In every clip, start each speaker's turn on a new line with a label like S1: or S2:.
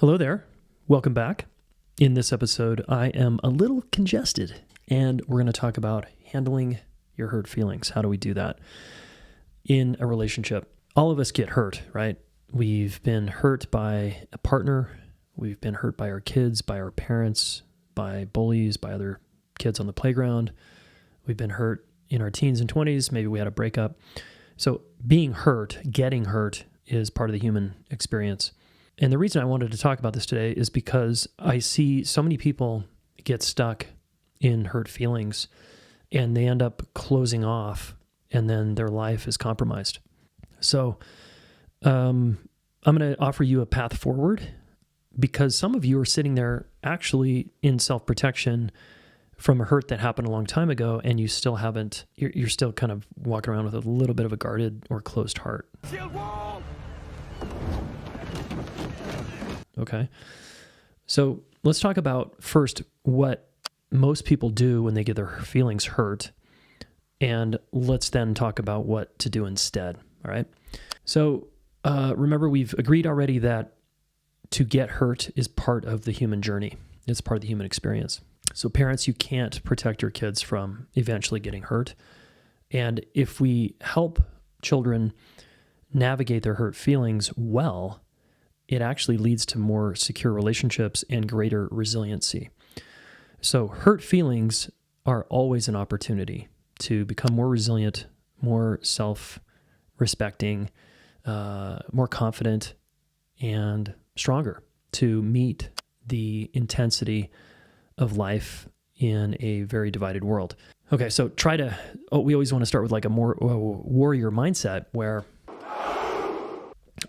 S1: Hello there. Welcome back. In this episode, I am a little congested, and we're going to talk about handling your hurt feelings. How do we do that in a relationship? All of us get hurt, right? We've been hurt by a partner. We've been hurt by our kids, by our parents, by bullies, by other kids on the playground. We've been hurt in our teens and 20s. Maybe we had a breakup. So being hurt, getting hurt is part of the human experience. And the reason I wanted to talk about this today is because I see so many people get stuck in hurt feelings and they end up closing off and then their life is compromised. So I'm going to offer you a path forward because some of you are sitting there actually in self-protection from a hurt that happened a long time ago and you still haven't, you're still kind of walking around with a little bit of a guarded or closed heart. Okay. So let's talk about first what most people do when they get their feelings hurt. And let's then talk about what to do instead. All right. So remember, we've agreed already that to get hurt is part of the human journey. It's part of the human experience. So parents, you can't protect your kids from eventually getting hurt. And if we help children navigate their hurt feelings well, it actually leads to more secure relationships and greater resiliency. So hurt feelings are always an opportunity to become more resilient, more self-respecting, more confident, and stronger to meet the intensity of life in a very divided world. Okay, so we always want to start with like a more warrior mindset where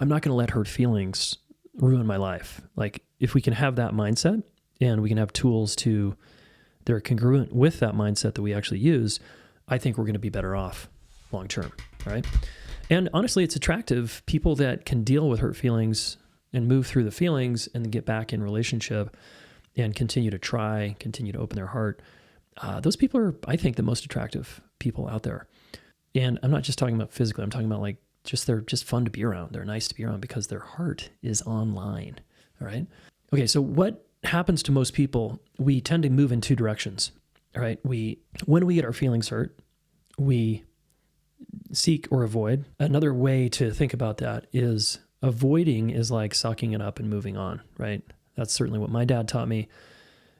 S1: I'm not going to let hurt feelings ruin my life. Like if we can have that mindset and we can have tools that are congruent with that mindset that we actually use, I think we're going to be better off long term, right? And honestly, it's attractive. People that can deal with hurt feelings and move through the feelings and then get back in relationship and continue to open their heart. Those people are, I think, the most attractive people out there. And I'm not just talking about physically. I'm talking about like they're just fun to be around. They're nice to be around because their heart is online. All right. Okay. So what happens to most people? We tend to move in two directions. All right. When we get our feelings hurt, we seek or avoid. Another way to think about that is avoiding is like sucking it up and moving on. Right. That's certainly what my dad taught me.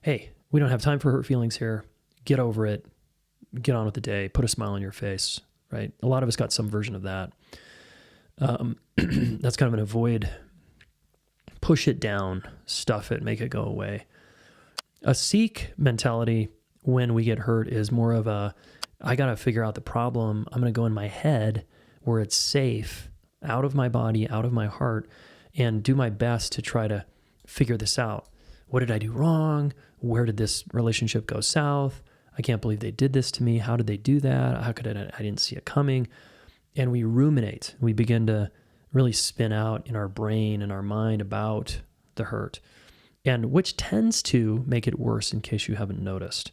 S1: Hey, we don't have time for hurt feelings here. Get over it. Get on with the day. Put a smile on your face. Right. A lot of us got some version of that. That's kind of an avoid, push it down, stuff it, make it go away. A seek mentality when we get hurt is more of I got to figure out the problem. I'm going to go in my head where it's safe, out of my body, out of my heart, and do my best to try to figure this out. What did I do wrong? Where did this relationship go south? I can't believe they did this to me. How did they do that? How could I didn't see it coming. And we ruminate. We begin to really spin out in our brain and our mind about the hurt, and which tends to make it worse in case you haven't noticed.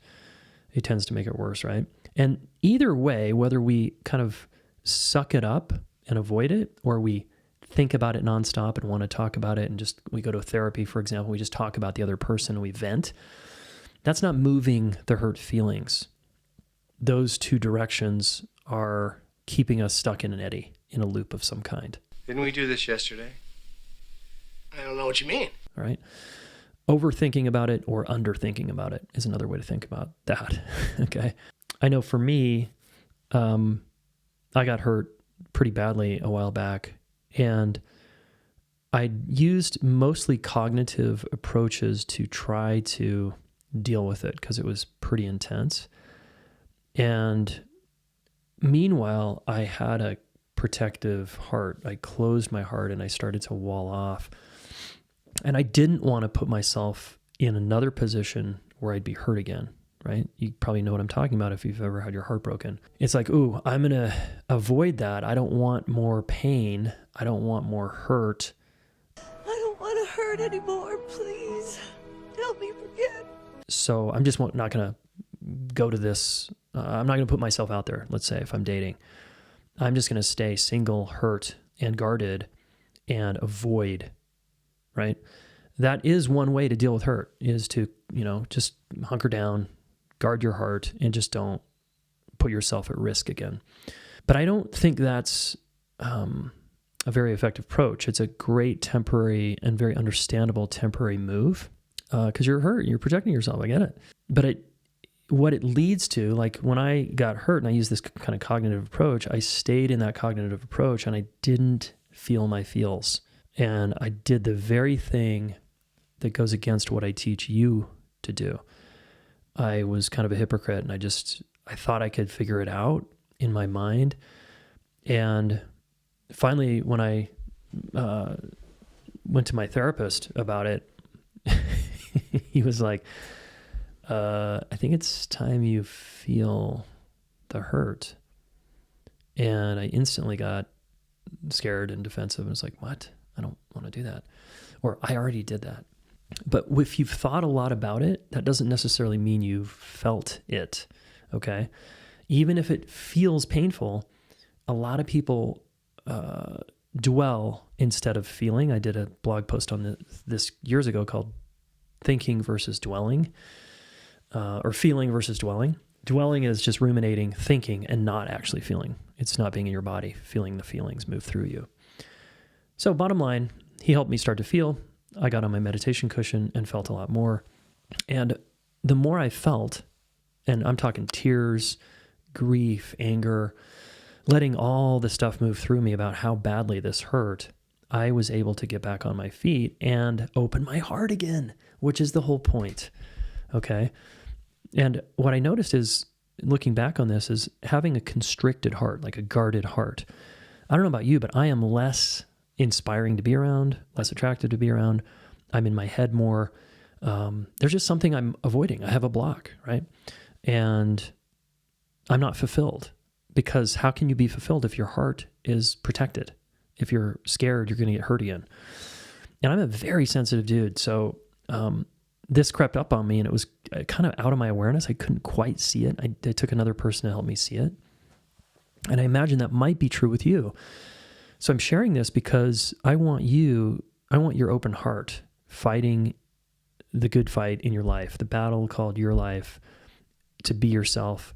S1: It tends to make it worse, right? And either way, whether we kind of suck it up and avoid it, or we think about it nonstop and want to talk about it and we go to therapy, for example, we just talk about the other person and we vent, that's not moving the hurt feelings. Those two directions are keeping us stuck in an eddy, in a loop of some kind.
S2: Didn't we do this yesterday? I don't know what you mean.
S1: All right. Overthinking about it or underthinking about it is another way to think about that. Okay. I know for me, I got hurt pretty badly a while back, and I used mostly cognitive approaches to try to deal with it because it was pretty intense. And meanwhile, I had a protective heart. I closed my heart and I started to wall off. And I didn't want to put myself in another position where I'd be hurt again, right? You probably know what I'm talking about if you've ever had your heart broken. It's like, ooh, I'm going to avoid that. I don't want more pain. I don't want more hurt.
S3: I don't want to hurt anymore. Please help me forget.
S1: So I'm just not going to go to this. I'm not going to put myself out there, let's say, if I'm dating. I'm just going to stay single, hurt, and guarded and avoid, right? that is one way to deal with hurt, is to, just hunker down, guard your heart, and just don't put yourself at risk again. But I don't think that's a very effective approach. It's a great temporary and very understandable temporary move because you're hurt, you're protecting yourself. I get it. But what it leads to, like when I got hurt and I used this kind of cognitive approach, I stayed in that cognitive approach and I didn't feel my feels. And I did the very thing that goes against what I teach you to do. I was kind of a hypocrite and I thought I could figure it out in my mind. And finally, when I went to my therapist about it, he was like, I think it's time you feel the hurt. And I instantly got scared and defensive and was like, what? I don't want to do that. Or I already did that. But if you've thought a lot about it, that doesn't necessarily mean you've felt it, okay? Even if it feels painful, a lot of people dwell instead of feeling. I did a blog post on this years ago called Thinking versus Dwelling, or Feeling versus Dwelling. Dwelling is just ruminating, thinking, and not actually feeling. It's not being in your body, feeling the feelings move through you. So bottom line, he helped me start to feel. I got on my meditation cushion and felt a lot more. And the more I felt, and I'm talking tears, grief, anger, letting all the stuff move through me about how badly this hurt, I was able to get back on my feet and open my heart again, which is the whole point, okay? And what I noticed is, looking back on this, is having a constricted heart, like a guarded heart. I don't know about you, but I am less inspiring to be around, less attractive to be around. I'm in my head more. There's just something I'm avoiding. I have a block, right? And I'm not fulfilled, because how can you be fulfilled if your heart is protected? If you're scared, you're going to get hurt again. And I'm a very sensitive dude. So this crept up on me and it was kind of out of my awareness. I couldn't quite see it. I took another person to help me see it. And I imagine that might be true with you. So I'm sharing this because I want your open heart fighting the good fight in your life, the battle called your life, to be yourself,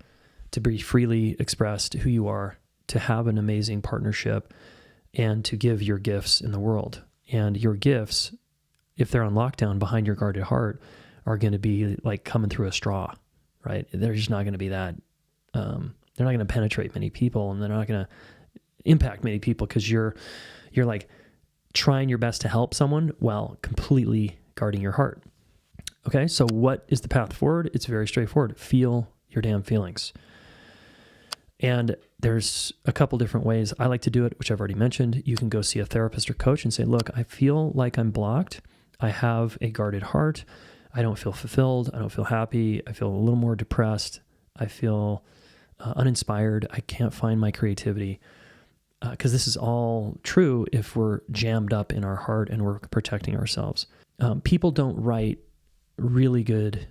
S1: to be freely expressed who you are, to have an amazing partnership, and to give your gifts in the world. And your gifts, if they're on lockdown behind your guarded heart, are going to be like coming through a straw, right? They're just not going to be that, they're not going to penetrate many people, and they're not going to impact many people because you're like trying your best to help someone while completely guarding your heart. Okay, so what is the path forward? It's very straightforward. Feel your damn feelings. And there's a couple different ways I like to do it, which I've already mentioned. You can go see a therapist or coach and say, look, I feel like I'm blocked. I have a guarded heart. I don't feel fulfilled. I don't feel happy. I feel a little more depressed. I feel uninspired. I can't find my creativity. Because this is all true if we're jammed up in our heart and we're protecting ourselves. People don't write really good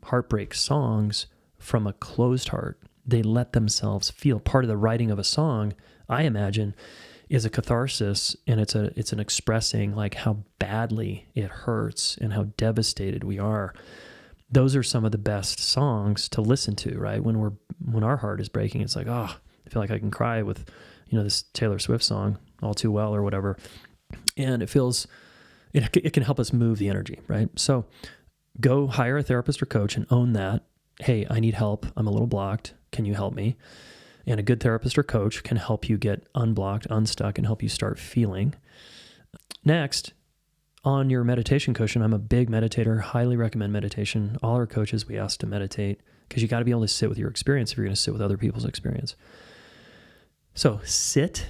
S1: heartbreak songs from a closed heart. They let themselves feel. Part of the writing of a song, I imagine, is a catharsis, and it's an expressing like how badly it hurts and how devastated we are. Those are some of the best songs to listen to, right? When our heart is breaking, it's like, oh, I feel like I can cry with, this Taylor Swift song, All Too Well or whatever. And it can help us move the energy, right? So go hire a therapist or coach and own that. Hey, I need help. I'm a little blocked. Can you help me? And a good therapist or coach can help you get unblocked, unstuck, and help you start feeling. Next, on your meditation cushion, I'm a big meditator, highly recommend meditation. All our coaches, we ask to meditate because you got to be able to sit with your experience if you're going to sit with other people's experience. So sit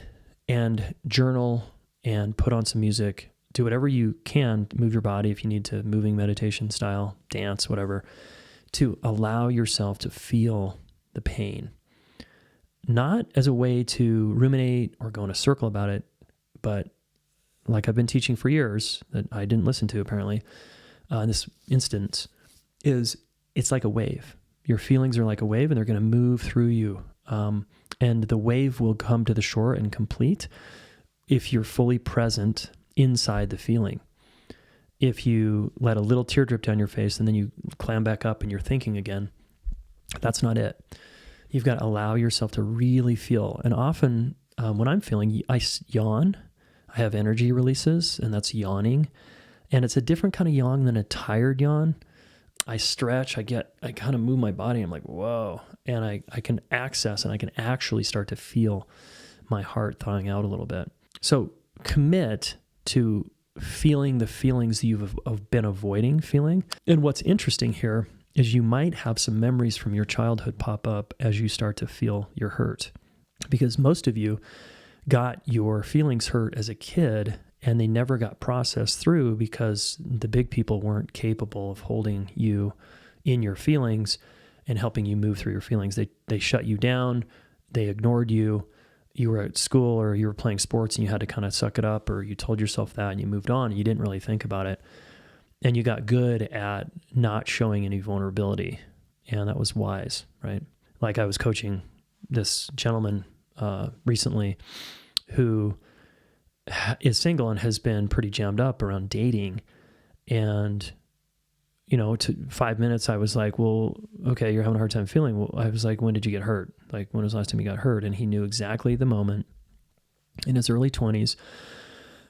S1: and journal and put on some music. Do whatever you can, move your body if you need to, moving meditation style, dance, whatever, to allow yourself to feel the pain. Not as a way to ruminate or go in a circle about it, but like I've been teaching for years that I didn't listen to apparently in this instance, it's like a wave. Your feelings are like a wave and they're going to move through you. And the wave will come to the shore and complete if you're fully present inside the feeling. if you let a little tear drip down your face and then you clam back up and you're thinking again, that's not it. You've got to allow yourself to really feel. And often when I'm feeling, I yawn. I have energy releases, and that's yawning. And it's a different kind of yawn than a tired yawn. I stretch, I kind of move my body. I'm like, whoa. And I can access and I can actually start to feel my heart thawing out a little bit. So commit to feeling the feelings that you've been avoiding feeling. And what's interesting here is you might have some memories from your childhood pop up as you start to feel your hurt. Because most of you got your feelings hurt as a kid and they never got processed through because the big people weren't capable of holding you in your feelings and helping you move through your feelings. They shut you down, they ignored you. You were at school or you were playing sports and you had to kind of suck it up, or you told yourself that and you moved on and you didn't really think about it. And you got good at not showing any vulnerability. And that was wise, right? Like I was coaching this gentleman recently who is single and has been pretty jammed up around dating. And, to 5 minutes, I was like, well, okay, you're having a hard time feeling. Well, I was like, when did you get hurt? Like, when was the last time you got hurt? And he knew exactly the moment in his early 20s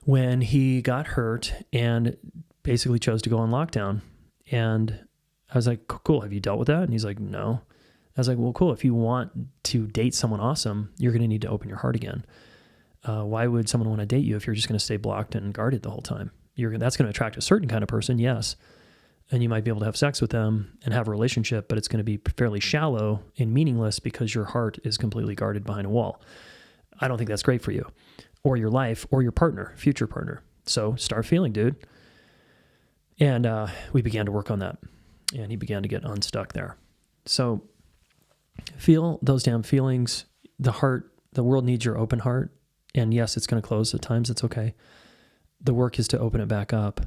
S1: when he got hurt and basically chose to go on lockdown. And I was like, cool, have you dealt with that? And he's like, no. I was like, well, cool. If you want to date someone awesome, you're going to need to open your heart again. Why would someone want to date you if you're just going to stay blocked and guarded the whole time? That's going to attract a certain kind of person, yes. And you might be able to have sex with them and have a relationship, but it's going to be fairly shallow and meaningless because your heart is completely guarded behind a wall. I don't think that's great for you or your life or your partner, future partner. So start feeling, dude. And we began to work on that, and he began to get unstuck there. So feel those damn feelings. The world needs your open heart. And yes, it's going to close at times. It's okay. The work is to open it back up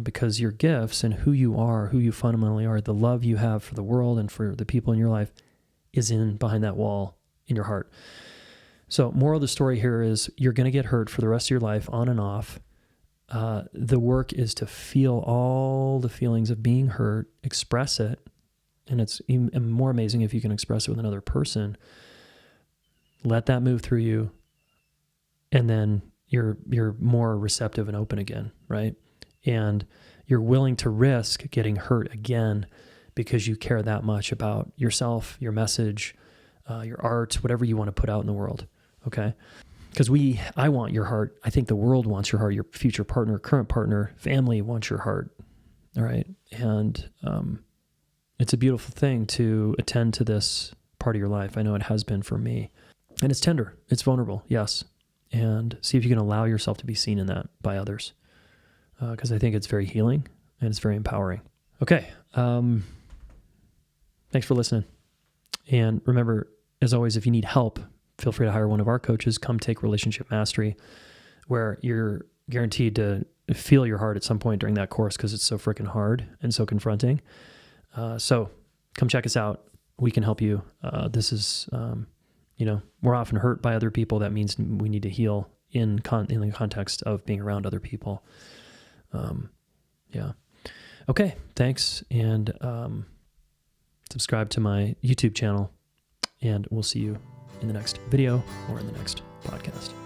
S1: because your gifts and who you are, who you fundamentally are, the love you have for the world and for the people in your life is behind that wall in your heart. So moral of the story here is you're going to get hurt for the rest of your life on and off. The work is to feel all the feelings of being hurt, express it. And it's even more amazing if you can express it with another person. Let that move through you. And then you're more receptive and open again, right? And you're willing to risk getting hurt again because you care that much about yourself, your message, your art, whatever you want to put out in the world, okay? Because I want your heart. I think the world wants your heart. Your future partner, current partner, family wants your heart, all right? And it's a beautiful thing to attend to this part of your life. I know it has been for me. And it's tender. It's vulnerable, yes. And see if you can allow yourself to be seen in that by others. Because I think it's very healing and it's very empowering. Okay. Thanks for listening. And remember, as always, if you need help, feel free to hire one of our coaches. Come take Relationship Mastery, where you're guaranteed to feel your heart at some point during that course because it's so freaking hard and so confronting. So come check us out. We can help you. This is... we're often hurt by other people. That means we need to heal in the context of being around other people. Yeah. Okay. Thanks. And subscribe to my YouTube channel, and we'll see you in the next video or in the next podcast.